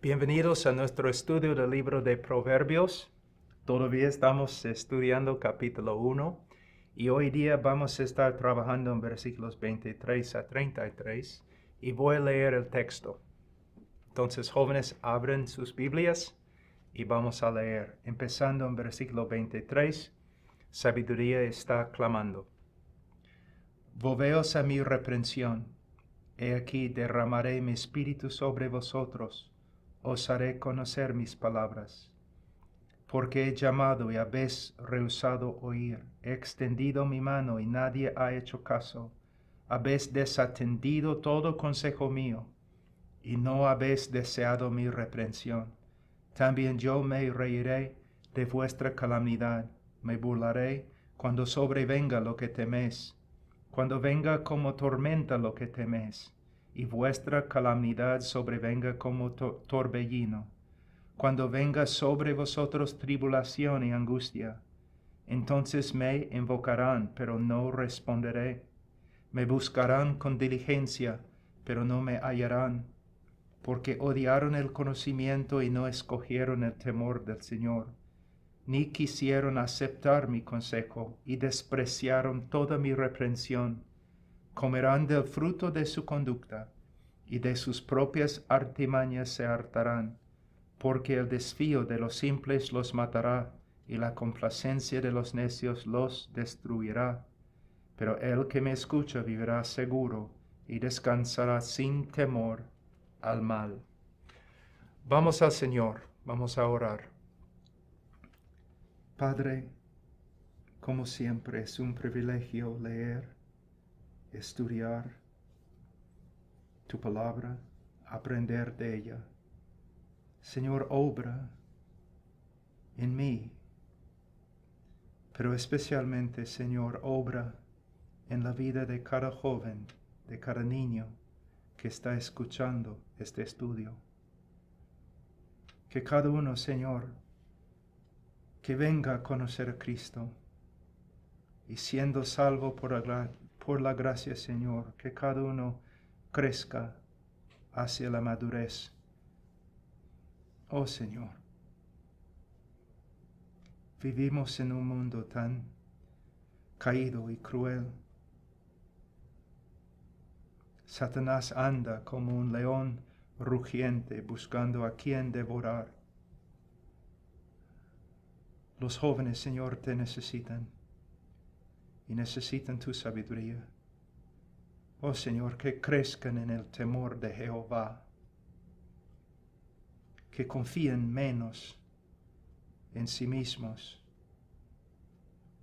Bienvenidos a nuestro estudio del libro de Proverbios. Todavía estamos estudiando capítulo 1 y hoy día vamos a estar trabajando en versículos 23 a 33 y voy a leer el texto. Entonces, jóvenes, abren sus Biblias y vamos a leer. Empezando en versículo 23, sabiduría está clamando. Volveos a mi reprensión. He aquí derramaré mi espíritu sobre vosotros. Os haré conocer mis palabras. Porque he llamado y habéis rehusado oír. He extendido mi mano y nadie ha hecho caso. Habéis desatendido todo consejo mío y no habéis deseado mi reprensión. También yo me reiré de vuestra calamidad. Me burlaré cuando sobrevenga lo que teméis. Cuando venga como tormenta lo que teméis, y vuestra calamidad sobrevenga como torbellino. Cuando venga sobre vosotros tribulación y angustia, entonces me invocarán, pero no responderé. Me buscarán con diligencia, pero no me hallarán, porque odiaron el conocimiento y no escogieron el temor del Señor, ni quisieron aceptar mi consejo y despreciaron toda mi reprensión. Comerán del fruto de su conducta, y de sus propias artimañas se hartarán, porque el desvío de los simples los matará, y la complacencia de los necios los destruirá. Pero el que me escucha vivirá seguro, y descansará sin temor al mal. Vamos al Señor, vamos a orar. Padre, como siempre es un privilegio leer, estudiar tu palabra, aprender de ella. Señor, obra en mí, pero especialmente, Señor, obra en la vida de cada joven, de cada niño que está escuchando este estudio. Que cada uno, Señor, que venga a conocer a Cristo y siendo salvo por la gracia, Señor, que cada uno crezca hacia la madurez. Oh Señor, vivimos en un mundo tan caído y cruel. Satanás anda como un león rugiente buscando a quien devorar. Los jóvenes, Señor, te necesitan y necesitan tu sabiduría. Oh Señor, que crezcan en el temor de Jehová, que confíen menos en sí mismos,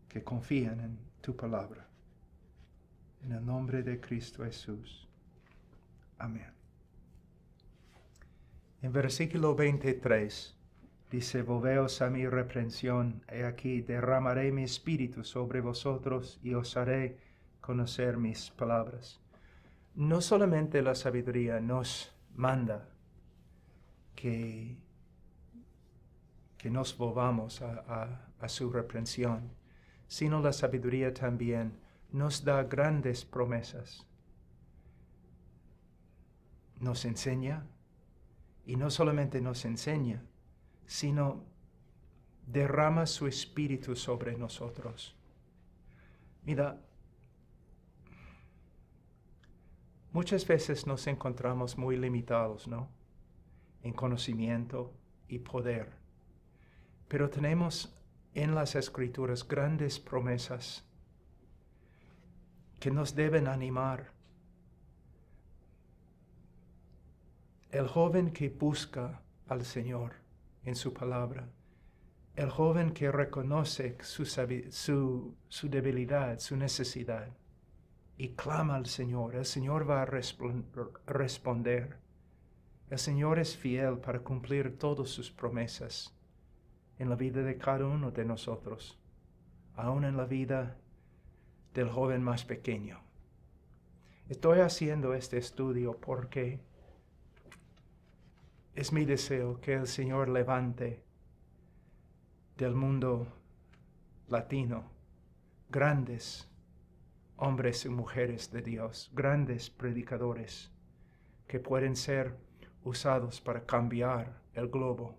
que confíen en tu palabra. En el nombre de Cristo Jesús. Amén. En versículo 23 dice, volveos a mi reprensión, he aquí derramaré mi espíritu sobre vosotros y os haré conocer mis palabras. No solamente la sabiduría nos manda que nos volvamos a su reprensión, sino la sabiduría también nos da grandes promesas. Nos enseña, y no solamente nos enseña, sino derrama su espíritu sobre nosotros. Mira, muchas veces nos encontramos muy limitados, ¿no? En conocimiento y poder. Pero tenemos en las Escrituras grandes promesas que nos deben animar. El joven que busca al Señor en su palabra, el joven que reconoce su debilidad, su necesidad, y clama al Señor, el Señor va a responder. El Señor es fiel para cumplir todas sus promesas en la vida de cada uno de nosotros, aún en la vida del joven más pequeño. Estoy haciendo este estudio porque es mi deseo que el Señor levante del mundo latino grandes hombres y mujeres de Dios, grandes predicadores que pueden ser usados para cambiar el globo.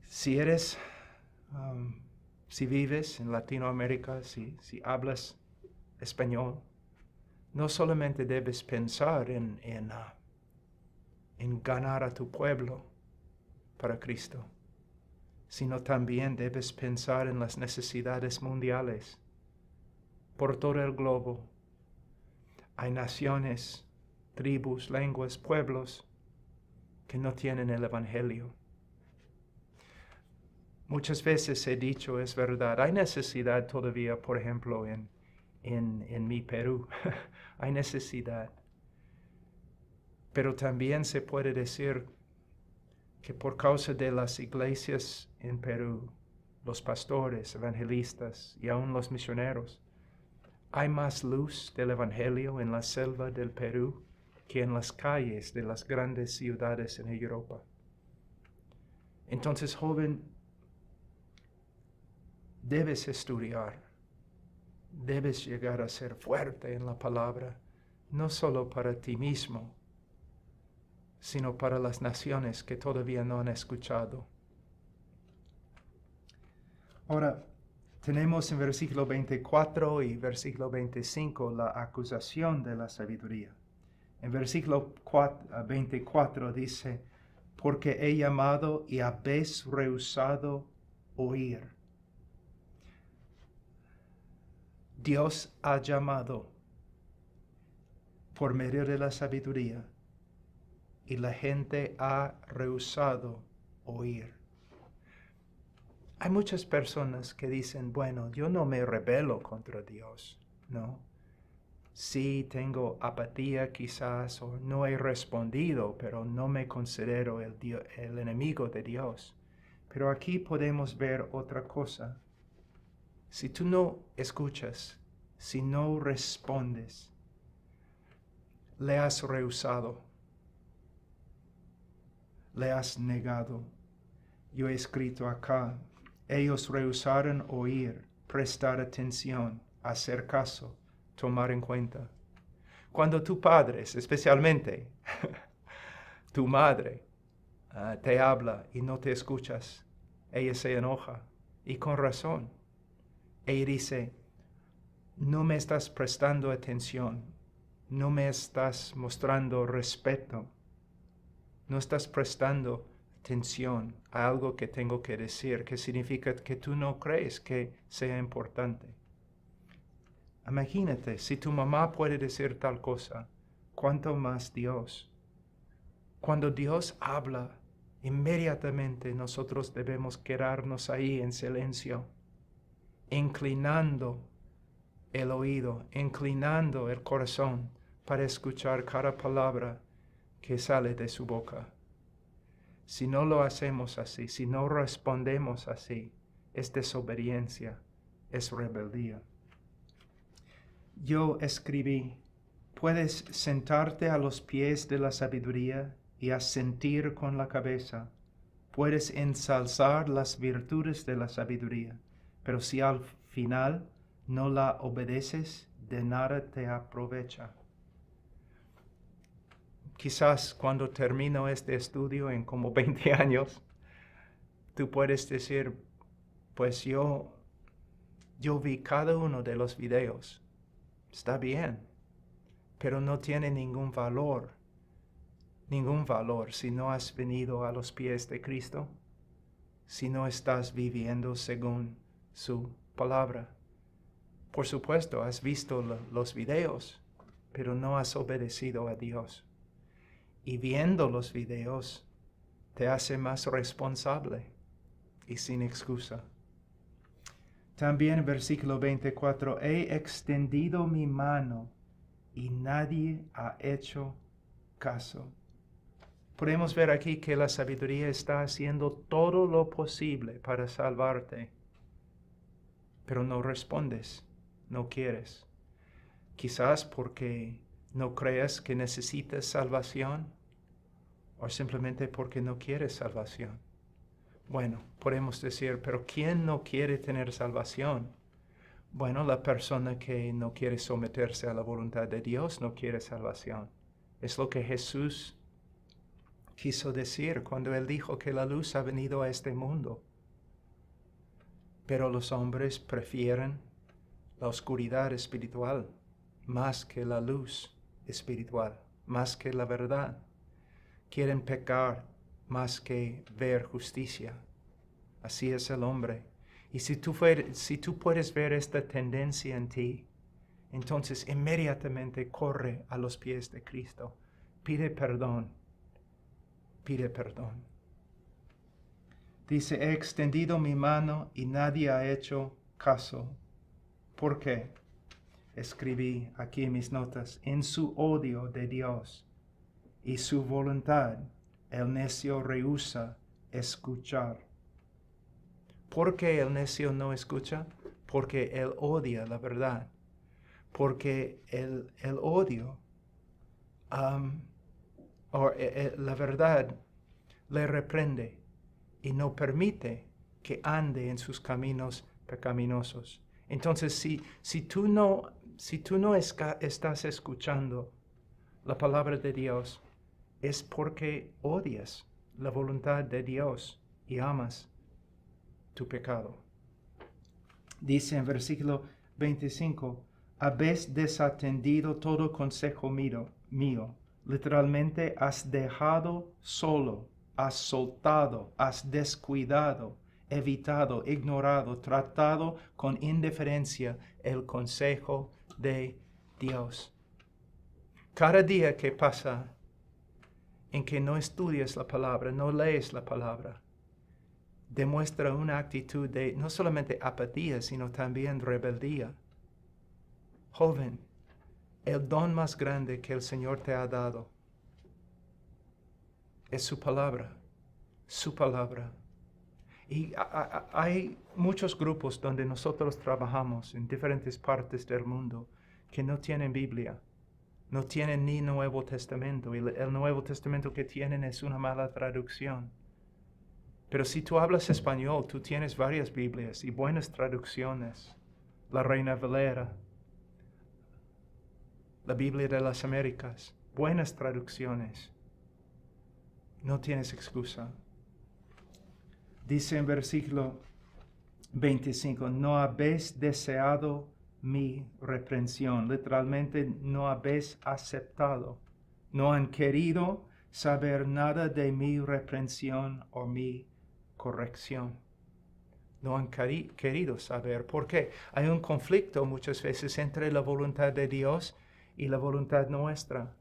Si vives en Latinoamérica, si hablas español, no solamente debes pensar en ganar a tu pueblo para Cristo, sino también debes pensar en las necesidades mundiales por todo el globo. Hay naciones, tribus, lenguas, pueblos que no tienen el Evangelio. Muchas veces he dicho, es verdad, hay necesidad todavía, por ejemplo, en mi Perú. Hay necesidad. Pero también se puede decir que por causa de las iglesias en Perú, los pastores, evangelistas y aún los misioneros, hay más luz del Evangelio en la selva del Perú que en las calles de las grandes ciudades en Europa. Entonces, joven, debes estudiar, debes llegar a ser fuerte en la palabra, no solo para ti mismo, sino para las naciones que todavía no han escuchado. Ahora, tenemos en versículo 24 y versículo 25 la acusación de la sabiduría. En versículo 24 dice, porque he llamado y habéis rehusado oír. Dios ha llamado por medio de la sabiduría y la gente ha rehusado oír. Hay muchas personas que dicen, bueno, yo no me rebelo contra Dios, ¿no? Sí tengo apatía quizás o no he respondido, pero no me considero el enemigo de Dios. Pero aquí podemos ver otra cosa. Si tú no escuchas, si no respondes, le has rehusado, le has negado. Yo he escrito acá, ellos rehusaron oír, prestar atención, hacer caso, tomar en cuenta. Cuando tus padres, especialmente tu madre, te habla y no te escuchas, ella se enoja, y con razón. Ella dice, no me estás prestando atención, no me estás mostrando respeto, no estás prestando atención a algo que tengo que decir, que significa que tú no crees que sea importante. Imagínate, si tu mamá puede decir tal cosa, ¿cuánto más Dios? Cuando Dios habla, inmediatamente nosotros debemos quedarnos ahí en silencio, inclinando el oído, inclinando el corazón para escuchar cada palabra que sale de su boca. Si no lo hacemos así, si no respondemos así, es desobediencia, es rebeldía. Yo escribí, puedes sentarte a los pies de la sabiduría y asentir con la cabeza. Puedes ensalzar las virtudes de la sabiduría, pero si al final no la obedeces, de nada te aprovecha. Quizás cuando termino este estudio en como 20 años, tú puedes decir, pues yo vi cada uno de los videos. Está bien, pero no tiene ningún valor si no has venido a los pies de Cristo, si no estás viviendo según su palabra. Por supuesto, has visto los videos, pero no has obedecido a Dios. Y viendo los videos te hace más responsable y sin excusa. También versículo 24, he extendido mi mano y nadie ha hecho caso. Podemos ver aquí que la sabiduría está haciendo todo lo posible para salvarte, pero no respondes, no quieres. Quizás porque no creas que necesitas salvación o simplemente porque no quieres salvación. Bueno, podemos decir, pero ¿quién no quiere tener salvación? Bueno, la persona que no quiere someterse a la voluntad de Dios no quiere salvación. Es lo que Jesús quiso decir cuando Él dijo que la luz ha venido a este mundo. Pero los hombres prefieren la oscuridad espiritual más que la luz espiritual, más que la verdad. Quieren pecar más que ver justicia. Así es el hombre. Y si tú puedes ver esta tendencia en ti, entonces inmediatamente corre a los pies de Cristo. Pide perdón. Pide perdón. Dice, he extendido mi mano y nadie ha hecho caso. ¿Por qué? Escribí aquí en mis notas, en su odio de Dios y su voluntad, el necio rehúsa escuchar. ¿Por qué el necio no escucha? Porque él odia la verdad. Porque el odio, la verdad, le reprende y no permite que ande en sus caminos pecaminosos. Entonces, si tú no estás escuchando la palabra de Dios, es porque odias la voluntad de Dios y amas tu pecado. Dice en versículo 25, habéis desatendido todo consejo mío. Literalmente, has dejado solo, has soltado, has descuidado, evitado, ignorado, tratado con indiferencia el consejo de Dios. Cada día que pasa en que no estudias la palabra, no lees la palabra, demuestra una actitud de no solamente apatía, sino también rebeldía. Joven, el don más grande que el Señor te ha dado es su palabra, su palabra. Y hay muchos grupos donde nosotros trabajamos en diferentes partes del mundo que no tienen Biblia, no tienen ni Nuevo Testamento, y el Nuevo Testamento que tienen es una mala traducción. Pero si tú hablas español, tú tienes varias Biblias y buenas traducciones. La Reina Valera, la Biblia de las Américas, buenas traducciones. No tienes excusa. Dice en versículo 25, no habéis deseado mi reprensión. Literalmente, no habéis aceptado. No han querido saber nada de mi reprensión o mi corrección. No han querido saber. ¿Por qué? Hay un conflicto muchas veces entre la voluntad de Dios y la voluntad nuestra.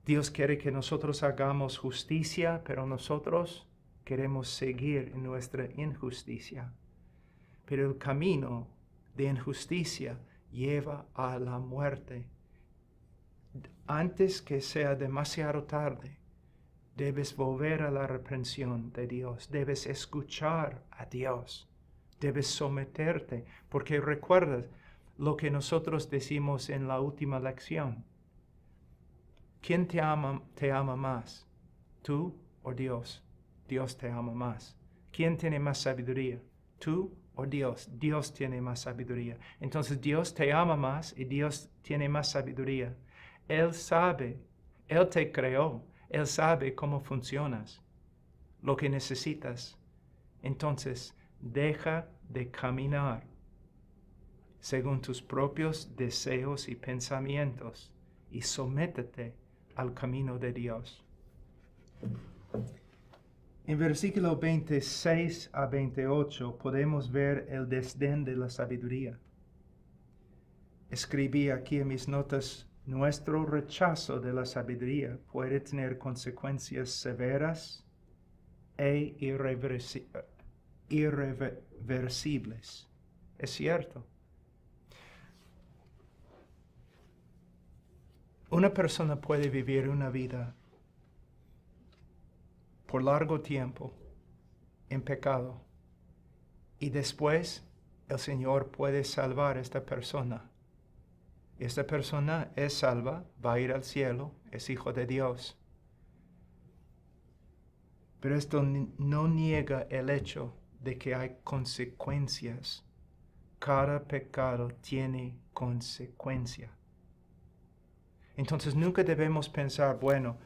Dios quiere que nosotros hagamos justicia, pero nosotros queremos seguir en nuestra injusticia. Pero el camino de injusticia lleva a la muerte. Antes que sea demasiado tarde, debes volver a la reprensión de Dios, debes escuchar a Dios, debes someterte, porque recuerdas lo que nosotros decimos en la última lección. ¿Quién te ama más? ¿Tú o Dios? Dios te ama más. ¿Quién tiene más sabiduría? ¿Tú o Dios? Dios tiene más sabiduría. Entonces Dios te ama más y Dios tiene más sabiduría. Él sabe, Él te creó, Él sabe cómo funcionas, lo que necesitas. Entonces, deja de caminar según tus propios deseos y pensamientos y sométete al camino de Dios. En versículo 26 a 28 podemos ver el desdén de la sabiduría. Escribí aquí en mis notas, nuestro rechazo de la sabiduría puede tener consecuencias severas e irreversibles. Es cierto. Una persona puede vivir una vida por largo tiempo en pecado y después el Señor puede salvar a esta persona. Esta persona es salva, va a ir al cielo, es hijo de Dios. Pero esto no niega el hecho de que hay consecuencias. Cada pecado tiene consecuencia. Entonces nunca debemos pensar, bueno,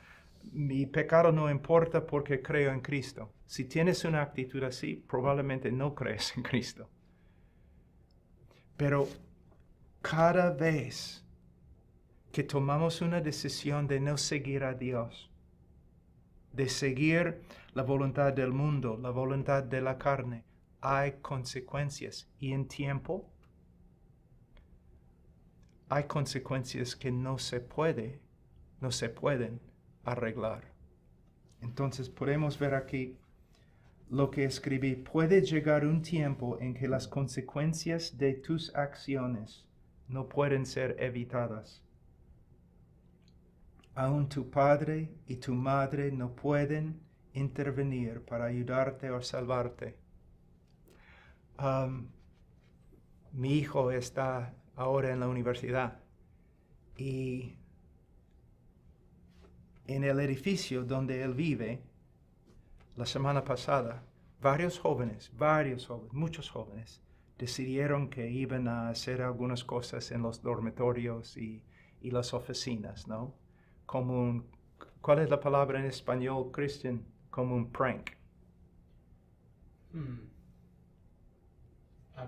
mi pecado no importa porque creo en Cristo. Si tienes una actitud así, probablemente no crees en Cristo. Pero cada vez que tomamos una decisión de no seguir a Dios, de seguir la voluntad del mundo, la voluntad de la carne, hay consecuencias. Y en tiempo hay consecuencias que no se pueden arreglar. Entonces podemos ver aquí lo que escribí. Puede llegar un tiempo en que las consecuencias de tus acciones no pueden ser evitadas. Aún tu padre y tu madre no pueden intervenir para ayudarte o salvarte. Mi hijo está ahora en la universidad y en el edificio donde él vive, la semana pasada, muchos jóvenes, decidieron que iban a hacer algunas cosas en los dormitorios y las oficinas, ¿no? ¿Cuál es la palabra en español, Christian? Como un prank.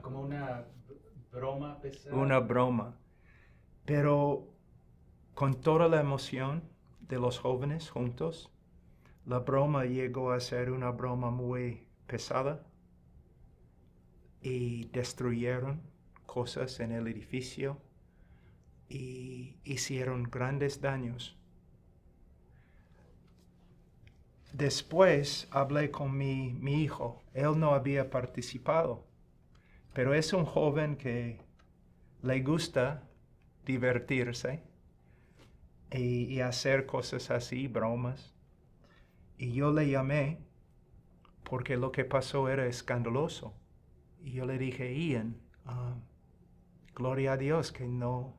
Como una broma pesada. Una broma. Pero con toda la emoción de los jóvenes juntos, la broma llegó a ser una broma muy pesada y destruyeron cosas en el edificio y hicieron grandes daños. Después hablé con mi hijo. Él no había participado, pero es un joven que le gusta divertirse y hacer cosas así, bromas. Y yo le llamé porque lo que pasó era escandaloso. Y yo le dije, Ian, gloria a Dios que no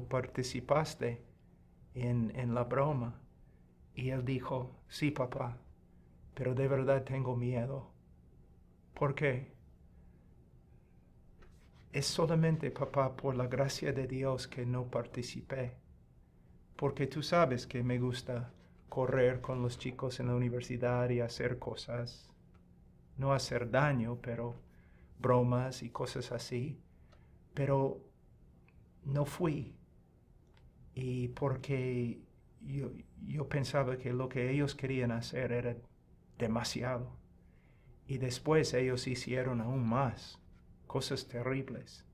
participaste en la broma. Y él dijo, sí, papá, pero de verdad tengo miedo. ¿Por qué? Es solamente, papá, por la gracia de Dios que no participé. Porque tú sabes que me gusta correr con los chicos en la universidad y hacer cosas. No hacer daño, pero bromas y cosas así. Pero no fui. Y porque yo pensaba que lo que ellos querían hacer era demasiado. Y después ellos hicieron aún más cosas terribles.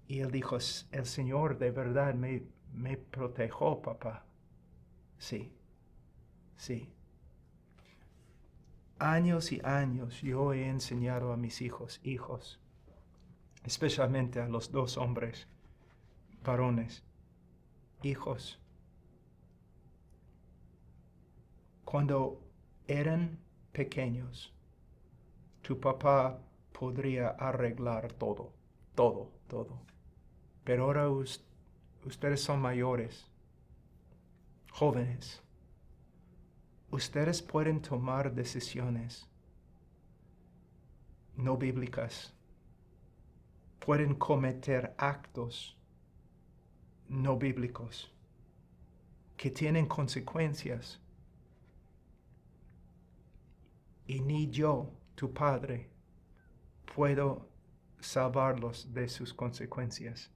Y él dijo, el Señor de verdad me protegió, papá. Sí, sí. Años y años yo he enseñado a mis hijos, especialmente a los dos hombres, varones, hijos. Cuando eran pequeños, tu papá podría arreglar todo. Pero ahora ustedes son mayores, jóvenes. Ustedes pueden tomar decisiones no bíblicas. Pueden cometer actos no bíblicos que tienen consecuencias. Y ni yo, tu padre, puedo salvarlos de sus consecuencias.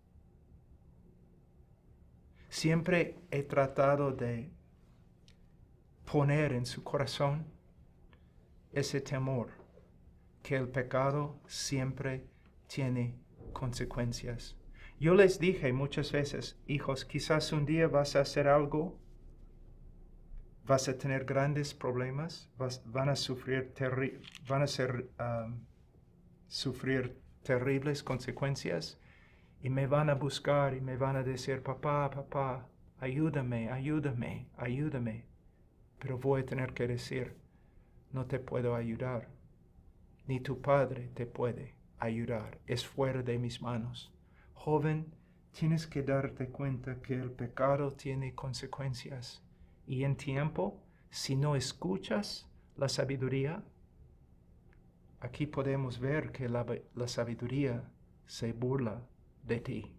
Siempre he tratado de poner en su corazón ese temor que el pecado siempre tiene consecuencias. Yo les dije muchas veces, hijos, quizás un día vas a hacer algo, vas a tener grandes problemas, van a sufrir terribles consecuencias y me van a buscar y me van a decir, papá, ayúdame. Pero voy a tener que decir, no te puedo ayudar, ni tu padre te puede ayudar, es fuera de mis manos. Joven, tienes que darte cuenta que el pecado tiene consecuencias. Y en tiempo, si no escuchas la sabiduría, aquí podemos ver que la sabiduría se burla de ti.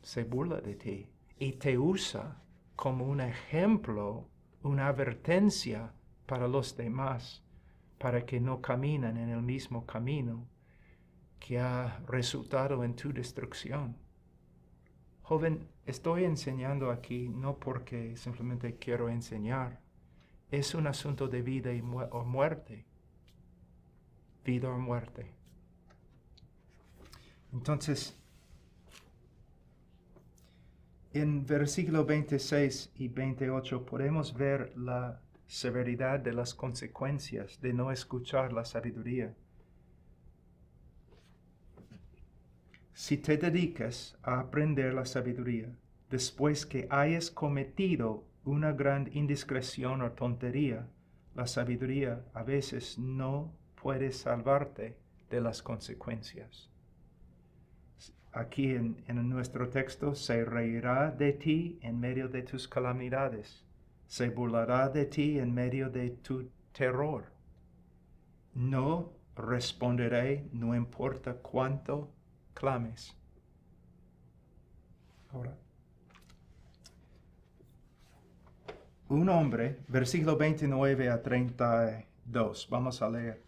Se burla de ti. y te usa como un ejemplo, una advertencia para los demás, para que no caminen en el mismo camino que ha resultado en tu destrucción. Joven, estoy enseñando aquí no porque simplemente quiero enseñar. Es un asunto de vida o muerte. Vida o muerte. Entonces, en versículo 26 y 28 podemos ver la severidad de las consecuencias de no escuchar la sabiduría. Si te dedicas a aprender la sabiduría, después que hayas cometido una gran indiscreción o tontería, la sabiduría a veces no puede salvarte de las consecuencias. Aquí en nuestro texto, se reirá de ti en medio de tus calamidades, se burlará de ti en medio de tu terror. No responderé, no importa cuánto clames. Ahora, un hombre, versículo 29 a 32, vamos a leer.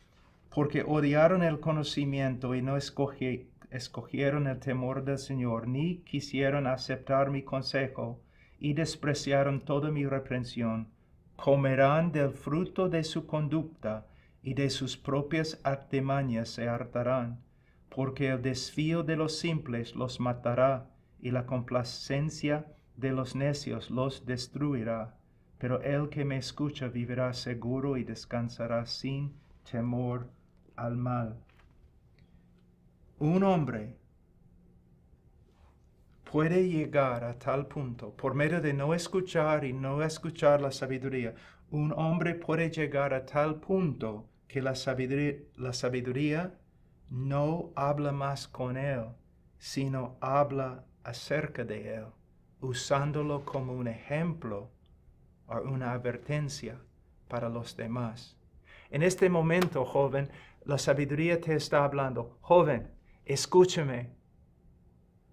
Porque odiaron el conocimiento y no escogieron el temor del Señor, ni quisieron aceptar mi consejo, y despreciaron toda mi reprensión, comerán del fruto de su conducta, y de sus propias artimañas se hartarán, porque el desvío de los simples los matará, y la complacencia de los necios los destruirá. Pero el que me escucha vivirá seguro y descansará sin temor al mal. Un hombre puede llegar a tal punto, por medio de no escuchar y no escuchar la sabiduría, un hombre puede llegar a tal punto que la sabiduría no habla más con él, sino habla acerca de él, usándolo como un ejemplo o una advertencia para los demás. En este momento, joven, la sabiduría te está hablando. Joven, escúchame.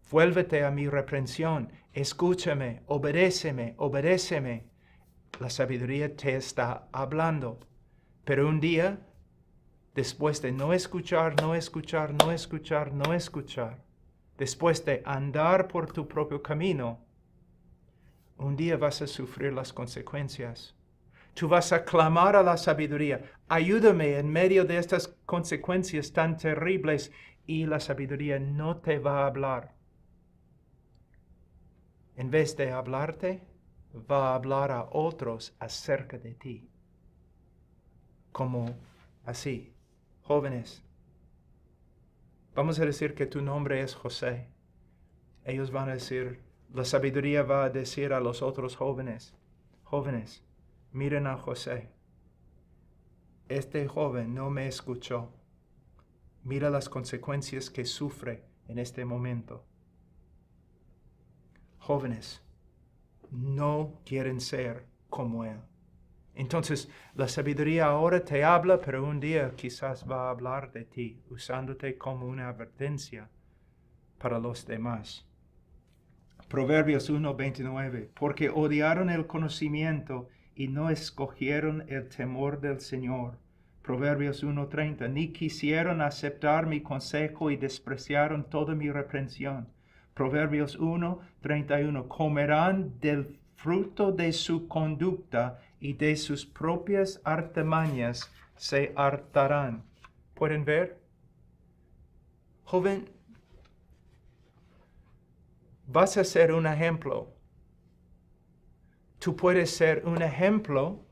Vuélvete a mi reprensión. Escúchame, obedéceme, obedéceme. La sabiduría te está hablando. Pero un día, después de no escuchar, no escuchar, no escuchar, no escuchar, después de andar por tu propio camino, un día vas a sufrir las consecuencias. Tú vas a clamar a la sabiduría. Ayúdame en medio de estas consecuencias tan terribles, y la sabiduría no te va a hablar. En vez de hablarte, va a hablar a otros acerca de ti. Como así, jóvenes. Vamos a decir que tu nombre es José. Ellos van a decir, la sabiduría va a decir a los otros jóvenes, jóvenes, miren a José. Este joven no me escuchó. Mira las consecuencias que sufre en este momento. Jóvenes, no quieren ser como él. Entonces, la sabiduría ahora te habla, pero un día quizás va a hablar de ti, usándote como una advertencia para los demás. Proverbios 1:29, porque odiaron el conocimiento y no escogieron el temor del Señor. Proverbios 1:30, ni quisieron aceptar mi consejo y despreciaron toda mi reprensión. Proverbios 1:31, comerán del fruto de su conducta y de sus propias artimañas se hartarán. ¿Pueden ver? Joven, vas a ser un ejemplo. Tú puedes ser un ejemplo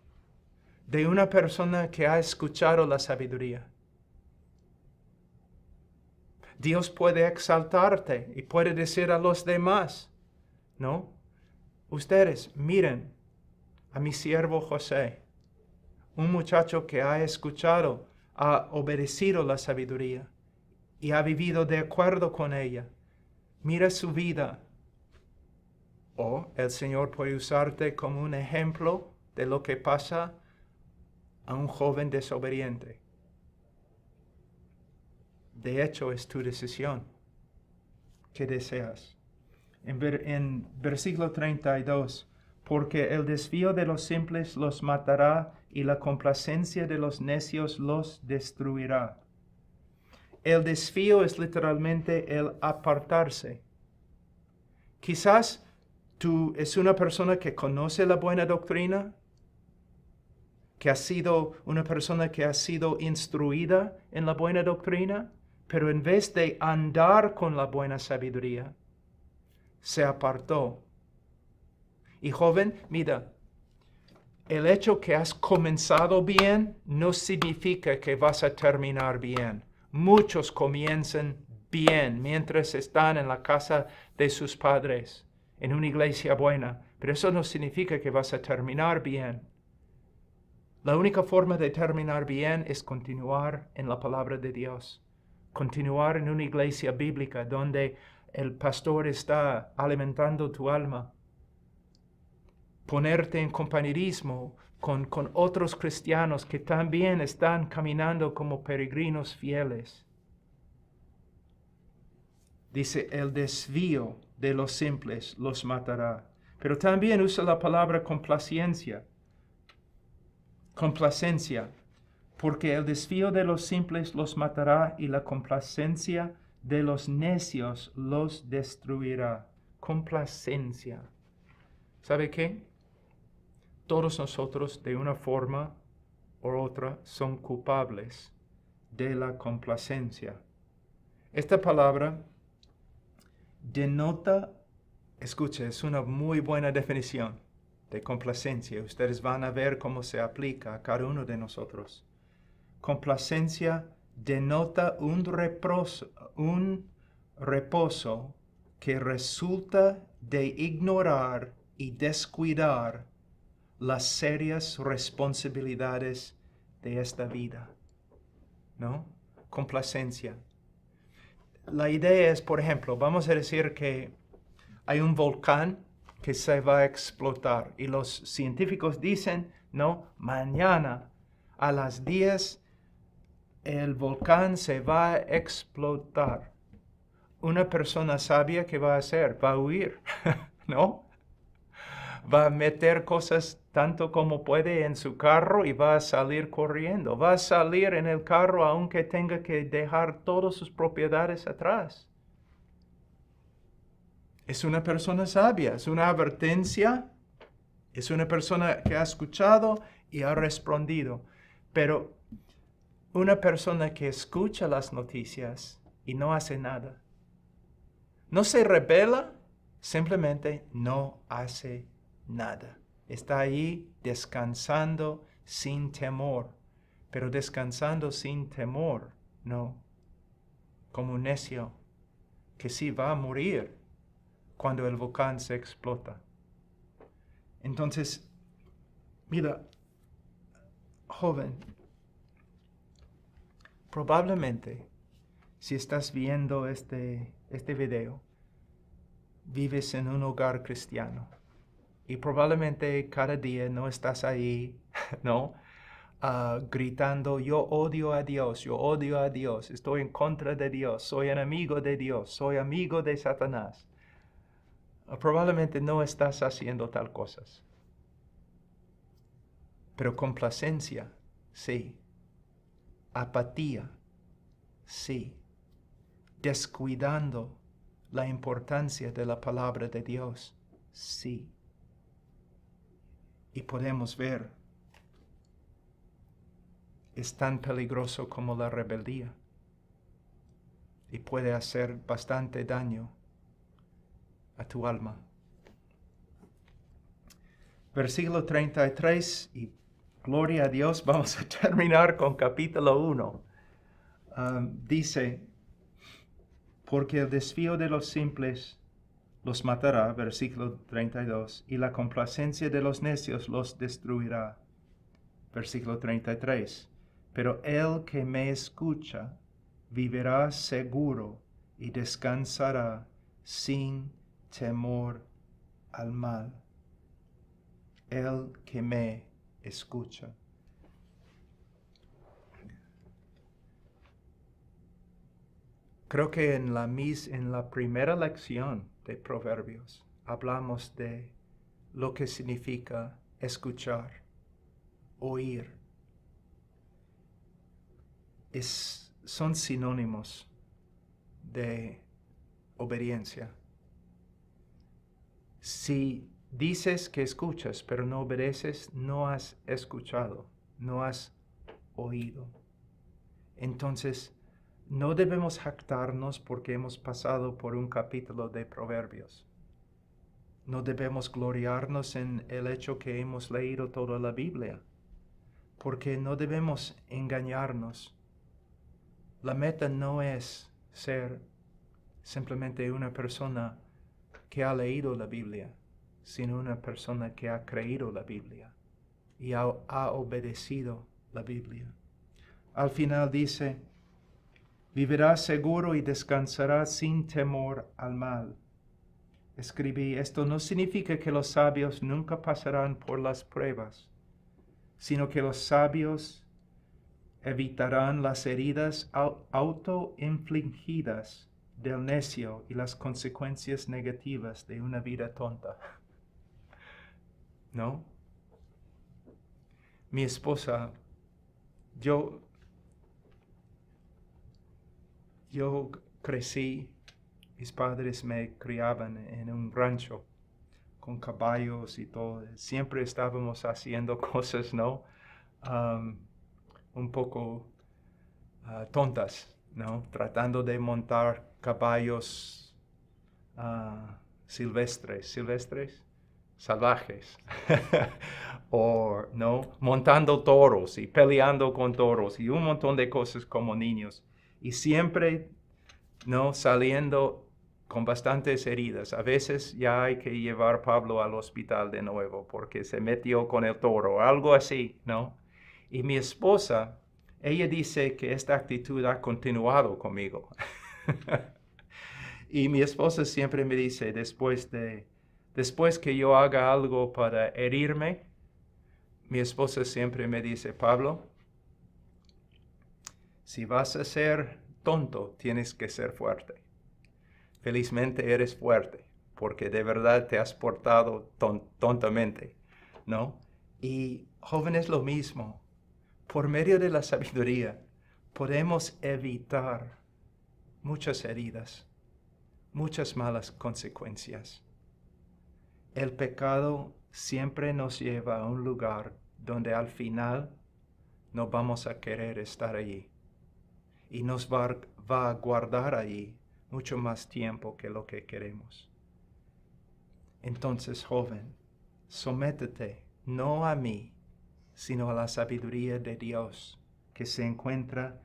de una persona que ha escuchado la sabiduría. Dios puede exaltarte y puede decir a los demás, ¿no? Ustedes miren a mi siervo José, un muchacho que ha escuchado, ha obedecido la sabiduría y ha vivido de acuerdo con ella. Mira su vida. O el Señor puede usarte como un ejemplo de lo que pasa a un joven desobediente. De hecho, es tu decisión. ¿Qué deseas? en versículo 32, porque el desvío de los simples los matará y la complacencia de los necios los destruirá. El desvío es literalmente el apartarse. Quizás tú es una persona que conoce la buena doctrina, que ha sido una persona que ha sido instruida en la buena doctrina, pero en vez de andar con la buena sabiduría, se apartó. Y joven, mira, el hecho que has comenzado bien no significa que vas a terminar bien. Muchos comienzan bien mientras están en la casa de sus padres, en una iglesia buena, pero eso no significa que vas a terminar bien. La única forma de terminar bien es continuar en la palabra de Dios, continuar en una iglesia bíblica donde el pastor está alimentando tu alma, ponerte en compañerismo con otros cristianos que también están caminando como peregrinos fieles. Dice, el desvío de los simples los matará. Pero también usa la palabra complacencia, porque el desvío de los simples los matará y la complacencia de los necios los destruirá. Complacencia. ¿Sabe qué? Todos nosotros, de una forma u otra, son culpables de la complacencia. Esta palabra denota, escuche, es una muy buena definición de complacencia. Ustedes van a ver cómo se aplica a cada uno de nosotros. Complacencia denota un reposo que resulta de ignorar y descuidar las serias responsabilidades de esta vida, ¿no? Complacencia. La idea es, por ejemplo, vamos a decir que hay un volcán que se va a explotar y los científicos dicen, no, mañana a las 10 el volcán se va a explotar. Una persona sabia, ¿qué va a hacer? Va a huir, ¿no? Va a meter cosas tanto como puede en su carro y va a salir corriendo. Va a salir en el carro aunque tenga que dejar todas sus propiedades atrás. Es una persona sabia, es una advertencia, es una persona que ha escuchado y ha respondido. Pero una persona que escucha las noticias y no hace nada, no se rebela, simplemente no hace nada. Está ahí descansando sin temor, pero descansando sin temor, no, como un necio que sí va a morir cuando el volcán se explota. Entonces, mira, joven, probablemente si estás viendo este video, vives en un hogar cristiano. Y probablemente cada día no estás ahí, ¿no? Gritando, yo odio a Dios, estoy en contra de Dios, soy enemigo de Dios, soy amigo de Satanás. Probablemente no estás haciendo tal cosas. Pero complacencia, sí. Apatía, sí. Descuidando la importancia de la palabra de Dios, sí. Y podemos ver, es tan peligroso como la rebeldía y puede hacer bastante daño a tu alma. Versículo 33, y gloria a Dios, vamos a terminar con capítulo 1. Dice, porque el desvío de los simples los matará, versículo 32, y la complacencia de los necios los destruirá, versículo 33. Pero el que me escucha vivirá seguro y descansará sin temor al mal. El que me escucha. Creo que en la primera lección de Proverbios, hablamos de lo que significa escuchar, oír. Son sinónimos de obediencia. Si dices que escuchas, pero no obedeces, no has escuchado, no has oído. Entonces, no debemos jactarnos porque hemos pasado por un capítulo de Proverbios. No debemos gloriarnos en el hecho que hemos leído toda la Biblia, porque no debemos engañarnos. La meta no es ser simplemente una persona que ha leído la Biblia, sino una persona que ha creído la Biblia y ha obedecido la Biblia. Al final dice, vivirás seguro y descansarás sin temor al mal. Escribí, esto no significa que los sabios nunca pasarán por las pruebas, sino que los sabios evitarán las heridas autoinfligidas del necio y las consecuencias negativas de una vida tonta. ¿No? Mi esposa, yo crecí, mis padres me criaban en un rancho con caballos y todo. Siempre estábamos haciendo cosas, ¿no? Un poco tontas, ¿no? Tratando de montar caballos salvajes, o no, montando toros y peleando con toros y un montón de cosas como niños, y siempre no saliendo con bastantes heridas. A veces ya hay que llevar a Pablo al hospital de nuevo porque se metió con el toro, algo así, ¿no? Y mi esposa, ella dice que esta actitud ha continuado conmigo. Y mi esposa siempre me dice, después que yo haga algo para herirme, mi esposa siempre me dice, Pablo, si vas a ser tonto, tienes que ser fuerte. Felizmente eres fuerte, porque de verdad te has portado tontamente, ¿no? Y jóvenes, lo mismo. Por medio de la sabiduría, podemos evitar muchas heridas, muchas malas consecuencias. El pecado siempre nos lleva a un lugar donde al final no vamos a querer estar allí. Y nos va a guardar allí mucho más tiempo que lo que queremos. Entonces, joven, sométete no a mí, sino a la sabiduría de Dios que se encuentra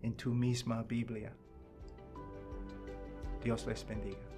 en tu misma Biblia. Dios les bendiga.